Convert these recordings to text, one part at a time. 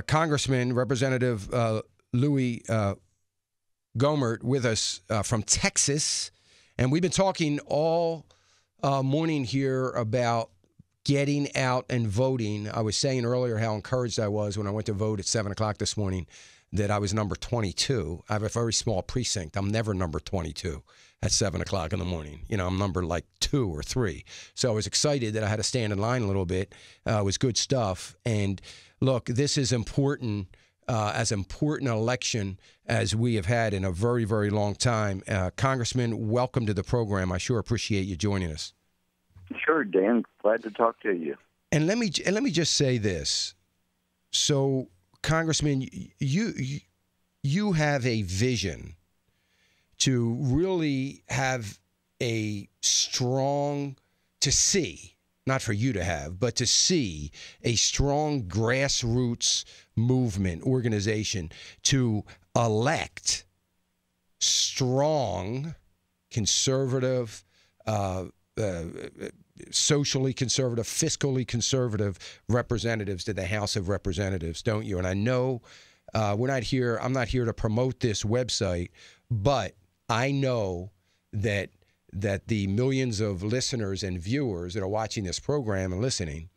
Congressman, Representative Louie Gohmert with us from Texas. And we've been talking all morning here about getting out and voting. I was saying earlier how encouraged I was when I went to vote at 7 o'clock this morning that I was number 22. I have a very small precinct. I'm never number 22 at 7 o'clock in the morning. You know, I'm number like 2 or 3. So I was excited that I had to stand in line a little bit. It was good stuff. And look, this is important, as important an election as we have had in a very, very long time. Congressman, welcome to the program. I sure appreciate you joining us. Sure, Dan. Glad to talk to you. And let me just say this. So, Congressman, you have a vision to really have a strong, to see, not for you to have, but to see a strong grassroots movement, organization to elect strong, conservative, socially conservative, fiscally conservative representatives to the House of Representatives, don't you? And I know I'm not here to promote this website, but I know that the millions of listeners and viewers that are watching this program and listening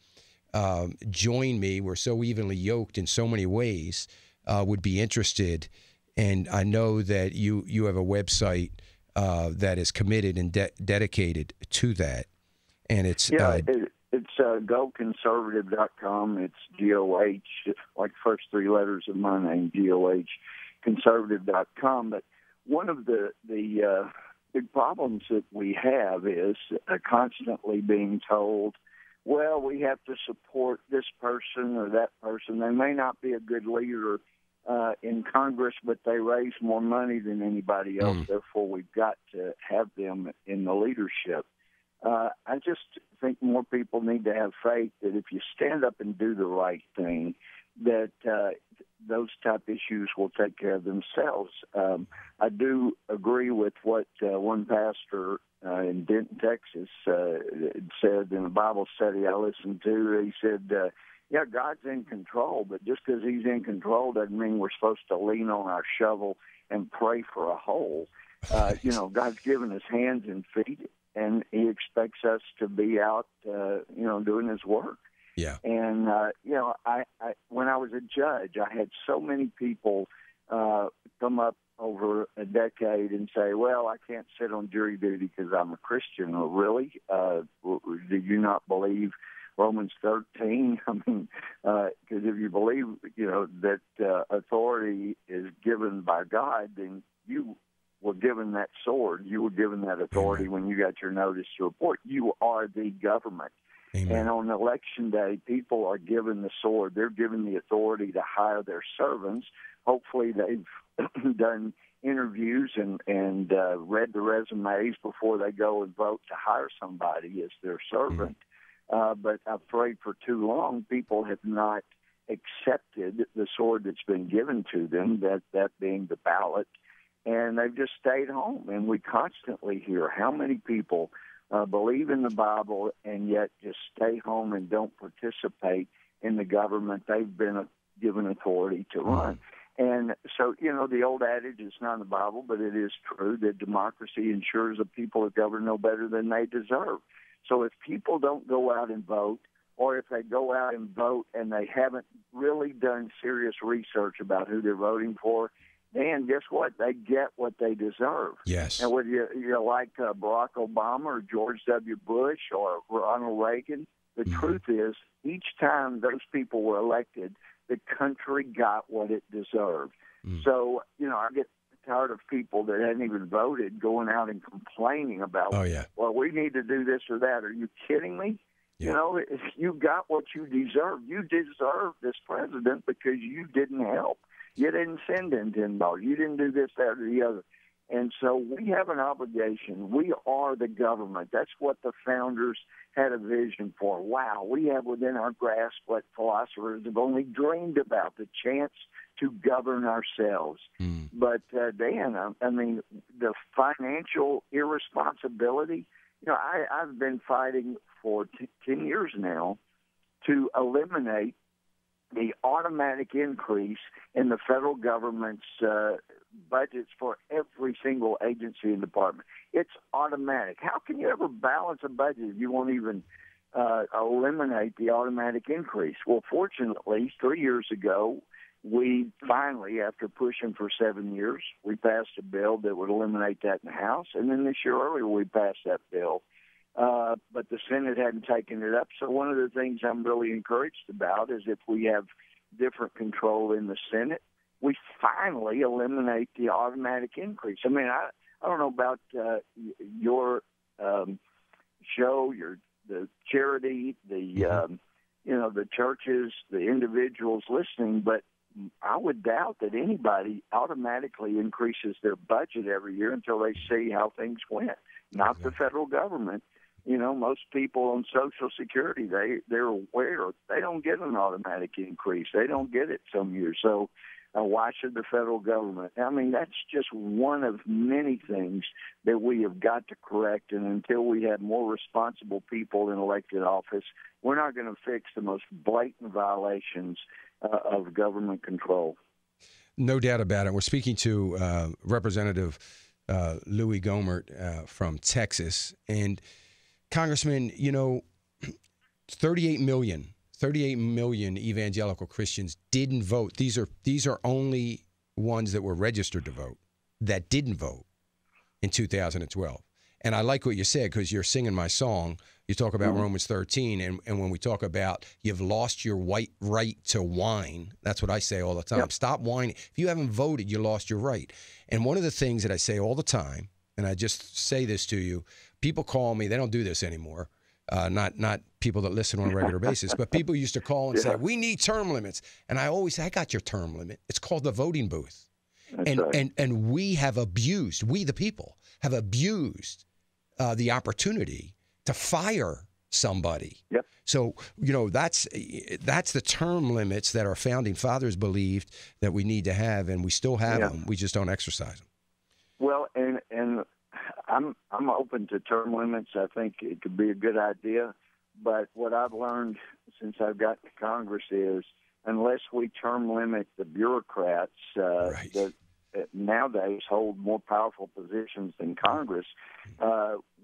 join me. We're so evenly yoked in so many ways, would be interested. And I know that you have a website that is committed and dedicated to that. And it's goconservative.com. It's GOH, like first 3 letters of my name, GOH, conservative.com. But one of the big problems that we have is constantly being told, well, we have to support this person or that person. They may not be a good leader in Congress, but they raise more money than anybody else. Therefore, we've got to have them in the leadership. I just think more people need to have faith that if you stand up and do the right thing, that those type issues will take care of themselves. I do agree with what one pastor in Denton, Texas said in a Bible study I listened to. He said, yeah, God's in control, but just because he's in control doesn't mean we're supposed to lean on our shovel and pray for a hole. God's given us hands and feet, and he expects us to be out, doing his work. Yeah. And, I when I was a judge, I had so many people come up over a decade and say, well, I can't sit on jury duty because I'm a Christian. Well, really? Do you not believe Romans 13? I mean, because if you believe, that authority is given by God, then you were given that sword. You were given that authority. Amen. When you got your notice to report. You are the government. Amen. And on Election Day, people are given the sword. They're given the authority to hire their servants. Hopefully they've done interviews and read the resumes before they go and vote to hire somebody as their servant. But I'm afraid for too long, people have not accepted the sword that's been given to them, that being the ballot, and they've just stayed home. And we constantly hear how many people believe in the Bible and yet just stay home and don't participate in the government they've been given authority to run. And so, the old adage, it's not in the Bible, but it is true that democracy ensures the people are governed no better than they deserve. So if people don't go out and vote, or if they go out and vote and they haven't really done serious research about who they're voting for, then guess what? They get what they deserve. Yes. And whether you like Barack Obama or George W. Bush or Ronald Reagan, the truth is each time those people were elected, the country got what it deserved. So, I get tired of people that hadn't even voted going out and complaining about, well, we need to do this or that. Are you kidding me? Yeah. You got what you deserve. You deserve this president because you didn't help. You didn't send in $10. You didn't do this, that, or the other. And so we have an obligation. We are the government. That's what the founders had a vision for. Wow, we have within our grasp what philosophers have only dreamed about, the chance to govern ourselves. But, Dan, I mean, the financial irresponsibility, I've been fighting for 10 years now to eliminate the automatic increase in the federal government's budgets for every single agency and department. It's automatic. How can you ever balance a budget if you won't even eliminate the automatic increase? Well, fortunately, 3 years ago, we finally, after pushing for 7 years, we passed a bill that would eliminate that in the House. And then this year earlier, we passed that bill. But the Senate hadn't taken it up. So one of the things I'm really encouraged about is if we have different control in the Senate, we finally eliminate the automatic increase. I mean, I don't know about your show, the charity, the churches, the individuals listening, but I would doubt that anybody automatically increases their budget every year until they see how things went. Not the federal government. Most people on Social Security, they're aware they don't get an automatic increase. They don't get it some years. So why should the federal government? I mean, that's just one of many things that we have got to correct. And until we have more responsible people in elected office, we're not going to fix the most blatant violations of government control. No doubt about it. We're speaking to Representative Louie Gohmert from Texas. And Congressman, 38 million evangelical Christians didn't vote. These are only ones that were registered to vote that didn't vote in 2012. And I like what you said, because you're singing my song. You talk about Romans 13, and when we talk about you've lost your right to whine, that's what I say all the time. Yep. Stop whining. If you haven't voted, you lost your right. And one of the things that I say all the time, and I just say this to you, people call me, they don't do this anymore, not people that listen on a regular basis, but people used to call and say, we need term limits. And I always say, I got your term limit. It's called the voting booth. And we have abused, we the people, have abused the opportunity to fire somebody. Yep. So, that's the term limits that our founding fathers believed that we need to have, and we still have them. We just don't exercise them. Well, and I'm open to term limits. I think it could be a good idea. But what I've learned since I've gotten to Congress is unless we term limit the bureaucrats that nowadays hold more powerful positions than Congress,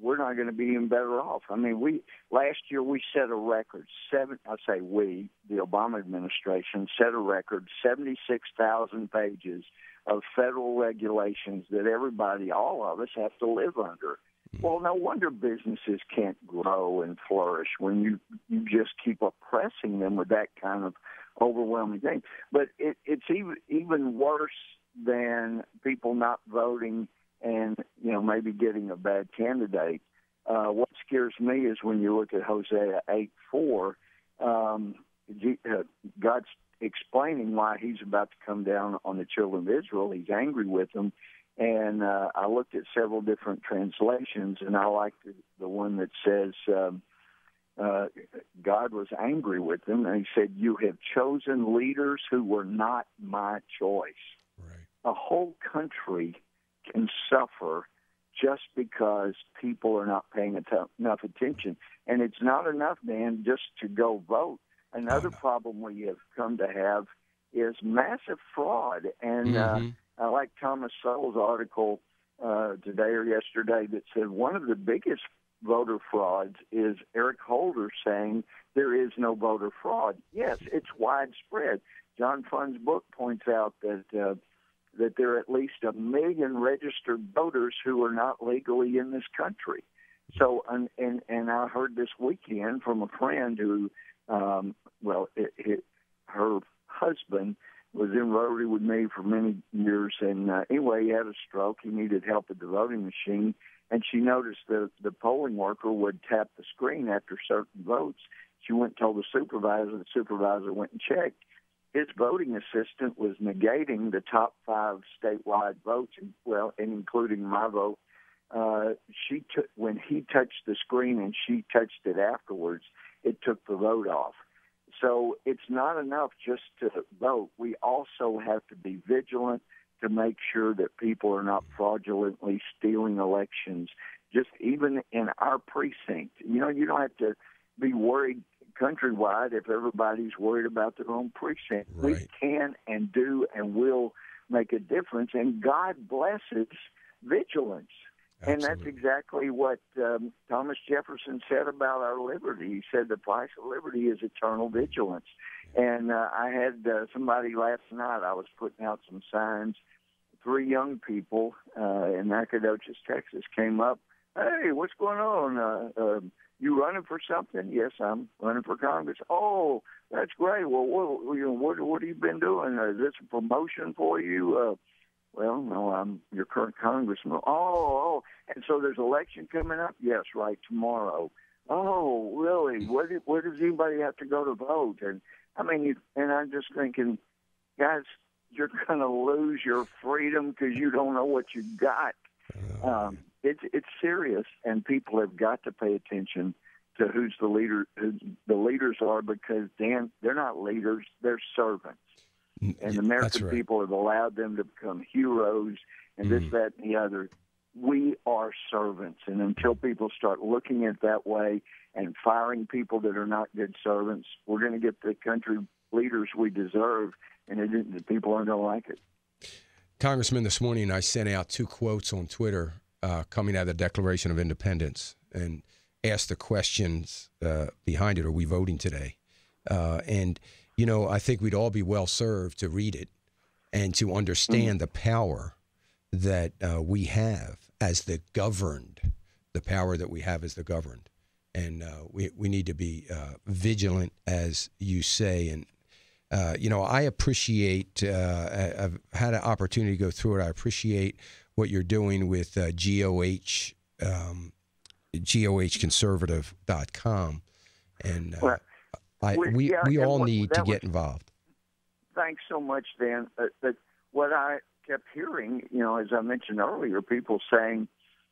we're not going to be even better off. I mean, last year we set a record. The Obama administration set a record, 76,000 pages of federal regulations that everybody, all of us, have to live under. Well, no wonder businesses can't grow and flourish when you just keep oppressing them with that kind of overwhelming thing. But it's even worse than people not voting and, maybe getting a bad candidate. What scares me is when you look at Hosea 8:4, God's explaining why he's about to come down on the children of Israel. He's angry with them. And I looked at several different translations, and I like the one that says God was angry with them, and he said, you have chosen leaders who were not my choice. Right. A whole country can suffer just because people are not paying enough attention. And it's not enough, Dan, just to go vote. Another problem we have come to have is massive fraud. And I like Thomas Sowell's article today or yesterday that said one of the biggest voter frauds is Eric Holder saying there is no voter fraud. Yes, it's widespread. John Funn's book points out that there are at least 1 million registered voters who are not legally in this country. So, and I heard this weekend from a friend who, her husband was in Rotary with me for many years, and anyway, he had a stroke. He needed help at the voting machine, and she noticed that the polling worker would tap the screen after certain votes. She went and told the supervisor went and checked. His voting assistant was negating the top 5 statewide votes, and including my vote. When he touched the screen and she touched it afterwards, it took the vote off. So it's not enough just to vote. We also have to be vigilant to make sure that people are not fraudulently stealing elections, just even in our precinct. You don't have to be worried countrywide if everybody's worried about their own precinct. Right. We can and do and will make a difference, and God blesses vigilance. Absolutely. And that's exactly what Thomas Jefferson said about our liberty. He said the price of liberty is eternal vigilance. And I had somebody last night, I was putting out some signs. 3 young people in Nacogdoches, Texas, came up. Hey, what's going on? You running for something? Yes, I'm running for Congress. Oh, that's great. Well, what have you been doing? Is this a promotion for you? Well, no, I'm your current congressman. Oh, and so there's an election coming up? Yes, right, tomorrow. Oh, really? Where does anybody have to go to vote? And I mean, and I'm just thinking, guys, you're going to lose your freedom because you don't know what you got. It's serious, and people have got to pay attention to who the leaders are, because, Dan, they're not leaders, they're servants. And the American people have allowed them to become heroes and this, that, and the other. We are servants, and until people start looking at it that way and firing people that are not good servants, we're going to get the country leaders we deserve, and the people aren't going to like it. Congressman, this morning I sent out 2 quotes on Twitter coming out of the Declaration of Independence and asked the questions behind it. Are we voting today? And, you know, I think we'd all be well served to read it and to understand the power that we have as the governed, the power that we have as the governed. And we need to be vigilant, as you say. And, you know, I appreciate, I've had an opportunity to go through it. I appreciate what you're doing with GOHconservative.com. And we all need to get involved. Thanks so much, Dan. But what I kept hearing, you know, as I mentioned earlier, people saying,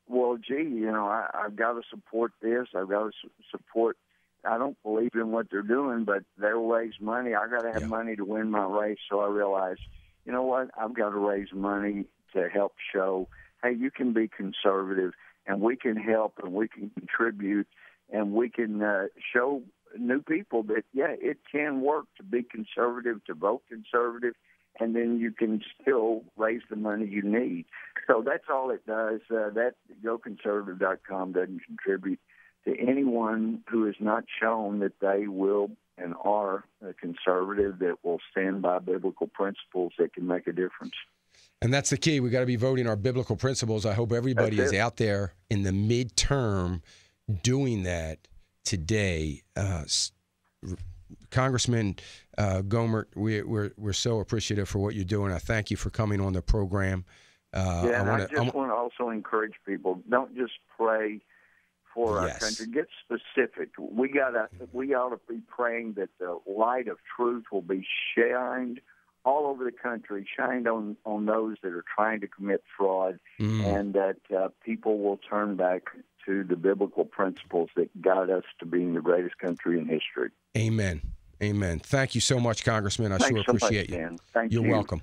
well, gee, you know, I've got to support this. I've got to support. I don't believe in what they're doing, but they'll raise money. I got to have money to win my race. So I realized, you know what? I've got to raise money to help show, hey, you can be conservative, and we can help, and we can contribute, and we can show new people that, yeah, it can work to be conservative, to vote conservative, and then you can still raise the money you need. So that's all it does. That GoConservative.com doesn't contribute to anyone who has not shown that they will and are a conservative, that will stand by biblical principles that can make a difference. And that's the key. We got to be voting our biblical principles. I hope everybody is out there in the midterm doing that today. Congressman Gohmert, we're so appreciative for what you're doing. I thank you for coming on the program. I just want to also encourage people, don't just pray for our country. Get specific. We ought to be praying that the light of truth will be shined all over the country, shined on those that are trying to commit fraud, and that people will turn back to the biblical principles that guide us to being the greatest country in history. Amen. Amen. Thank you so much, Congressman. I sure appreciate you. Thank you. You're welcome.